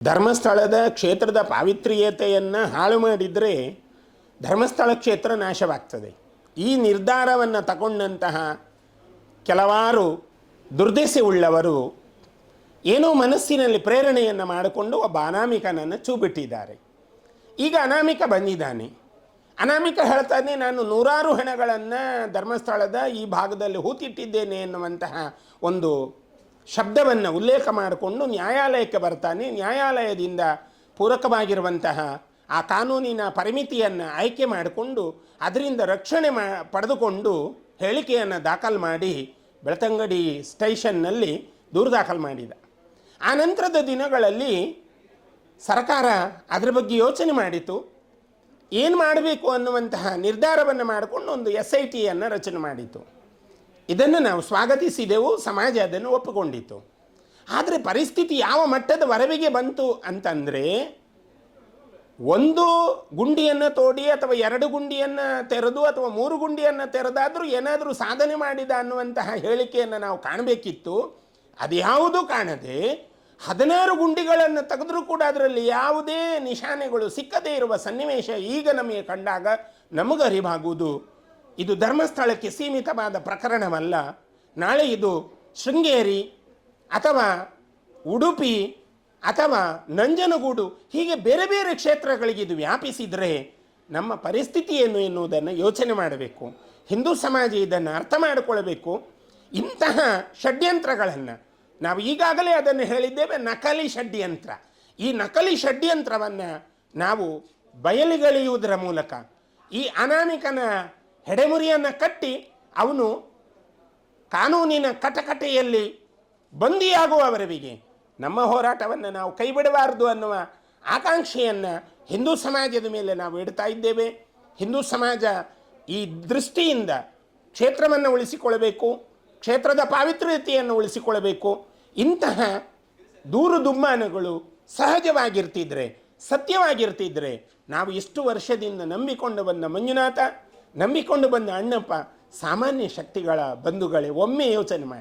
ಧರ್ಮಸ್ಥಳದ ಕ್ಷೇತ್ರದ ಪಾವಿತ್ರ್ಯತೆಯನ್ನು ಹಾಳು ಮಾಡಿದರೆ ಧರ್ಮಸ್ಥಳ ಕ್ಷೇತ್ರ ನಾಶವಾಗ್ತದೆ. ಈ ನಿರ್ಧಾರವನ್ನು ತಗೊಂಡಂತಹ ಕೆಲವಾರು ದುರ್ದೆಸೆ ಉಳ್ಳವರು ಏನೋ ಮನಸ್ಸಿನಲ್ಲಿ ಪ್ರೇರಣೆಯನ್ನು ಮಾಡಿಕೊಂಡು ಒಬ್ಬ ಅನಾಮಿಕನನ್ನು ಚೂಬಿಟ್ಟಿದ್ದಾರೆ. ಈಗ ಅನಾಮಿಕ ಬಂದಿದ್ದಾನೆ. ಅನಾಮಿಕ ಹೇಳ್ತಾನೆ, ನಾನು ನೂರಾರು ಹೆಣಗಳನ್ನು ಧರ್ಮಸ್ಥಳದ ಈ ಭಾಗದಲ್ಲಿ ಹೂತಿಟ್ಟಿದ್ದೇನೆ ಎನ್ನುವಂತಹ ಒಂದು ಶಬ್ದವನ್ನು ಉಲ್ಲೇಖ ಮಾಡಿಕೊಂಡು ನ್ಯಾಯಾಲಯಕ್ಕೆ ಬರ್ತಾನೆ. ನ್ಯಾಯಾಲಯದಿಂದ ಪೂರಕವಾಗಿರುವಂತಹ ಆ ಕಾನೂನಿನ ಪರಿಮಿತಿಯನ್ನು ಆಯ್ಕೆ ಮಾಡಿಕೊಂಡು ಅದರಿಂದ ರಕ್ಷಣೆ ಪಡೆದುಕೊಂಡು ಹೇಳಿಕೆಯನ್ನು ದಾಖಲು ಮಾಡಿ ಬೆಳ್ತಂಗಡಿ ಸ್ಟೇಷನ್ನಲ್ಲಿ ದೂರು ದಾಖಲು ಮಾಡಿದ. ಆ ನಂತರದ ದಿನಗಳಲ್ಲಿ ಸರ್ಕಾರ ಅದರ ಬಗ್ಗೆ ಯೋಚನೆ ಮಾಡಿತು. ಏನು ಮಾಡಬೇಕು ಅನ್ನುವಂತಹ ನಿರ್ಧಾರವನ್ನು ಮಾಡಿಕೊಂಡು ಒಂದು SITಯನ್ನು ರಚನೆ ಮಾಡಿತು. ಇದನ್ನು ನಾವು ಸ್ವಾಗತಿಸಿದೆವು, ಸಮಾಜ ಅದನ್ನು ಒಪ್ಪಿಕೊಂಡಿತ್ತು. ಆದರೆ ಪರಿಸ್ಥಿತಿ ಯಾವ ಮಟ್ಟದ ವರವಿಗೆ ಬಂತು ಅಂತಂದರೆ, ಒಂದು ಗುಂಡಿಯನ್ನು ತೋಡಿ ಅಥವಾ 2 ಗುಂಡಿಯನ್ನು ತೆರೆದು ಅಥವಾ 3 ಗುಂಡಿಯನ್ನು ತೆರೆದಾದರೂ ಏನಾದರೂ ಸಾಧನೆ ಮಾಡಿದ ಅನ್ನುವಂತಹ ಹೇಳಿಕೆಯನ್ನು ನಾವು ಕಾಣಬೇಕಿತ್ತು. ಅದು ಯಾವುದೂ ಕಾಣದೆ 16 ಗುಂಡಿಗಳನ್ನು ತೆಗೆದರೂ ಕೂಡ ಅದರಲ್ಲಿ ಯಾವುದೇ ನಿಶಾನೆಗಳು ಸಿಕ್ಕದೇ ಇರುವ ಸನ್ನಿವೇಶ ಈಗ ನಮಗೆ ಕಂಡಾಗ ನಮಗೆ ಅರಿವಾಗುವುದು, ಇದು ಧರ್ಮಸ್ಥಳಕ್ಕೆ ಸೀಮಿತವಾದ ಪ್ರಕರಣವಲ್ಲ. ನಾಳೆ ಇದು ಶೃಂಗೇರಿ ಅಥವಾ ಉಡುಪಿ ಅಥವಾ ನಂಜನಗೂಡು ಹೀಗೆ ಬೇರೆ ಬೇರೆ ಕ್ಷೇತ್ರಗಳಿಗೆ ಇದು ವ್ಯಾಪಿಸಿದರೆ ನಮ್ಮ ಪರಿಸ್ಥಿತಿ ಏನು ಎನ್ನುವುದನ್ನು ಯೋಚನೆ ಮಾಡಬೇಕು. ಹಿಂದೂ ಸಮಾಜ ಇದನ್ನು ಅರ್ಥ ಮಾಡಿಕೊಳ್ಳಬೇಕು. ಇಂತಹ ಷಡ್ಯಂತ್ರಗಳನ್ನು ನಾವು ಈಗಾಗಲೇ ಅದನ್ನು ಹೇಳಿದ್ದೇವೆ, ನಕಲಿ ಷಡ್ಯಂತ್ರ. ಈ ನಕಲಿ ಷಡ್ಯಂತ್ರವನ್ನು ನಾವು ಬಯಲಿಗೆಳೆಯುವುದರ ಮೂಲಕ ಈ ಅನಾಮಿಕನ ಹೆಡೆಮುರಿಯನ್ನು ಕಟ್ಟಿ ಅವನು ಕಾನೂನಿನ ಕಟಕಟೆಯಲ್ಲಿ ಬಂದಿಯಾಗುವವರೆಗೆ ನಮ್ಮ ಹೋರಾಟವನ್ನು ನಾವು ಕೈಬಿಡಬಾರದು ಅನ್ನುವ ಆಕಾಂಕ್ಷೆಯನ್ನು ಹಿಂದೂ ಸಮಾಜದ ಮೇಲೆ ನಾವು ಇಡ್ತಾ ಇದ್ದೇವೆ. ಹಿಂದೂ ಸಮಾಜ ಈ ದೃಷ್ಟಿಯಿಂದ ಕ್ಷೇತ್ರವನ್ನು ಉಳಿಸಿಕೊಳ್ಳಬೇಕು, ಕ್ಷೇತ್ರದ ಪಾವಿತ್ರ್ಯತೆಯನ್ನು ಉಳಿಸಿಕೊಳ್ಳಬೇಕು. ಇಂತಹ ದೂರು ದುಮ್ಮಾನಗಳು ಸಹಜವಾಗಿರ್ತಿದ್ರೆ, ಸತ್ಯವಾಗಿರ್ತಿದ್ರೆ, ನಾವು ಇಷ್ಟು ವರ್ಷದಿಂದ ನಂಬಿಕೊಂಡು ಬಂದ ಮಂಜುನಾಥ, ನಂಬಿಕೊಂಡು ಬಂದ ಅಣ್ಣಪ್ಪ ಸಾಮಾನ್ಯ ಶಕ್ತಿಗಳ ಬಂಧುಗಳೇ, ಒಮ್ಮೆ ಯೋಚನೆ ಮಾಡಿ.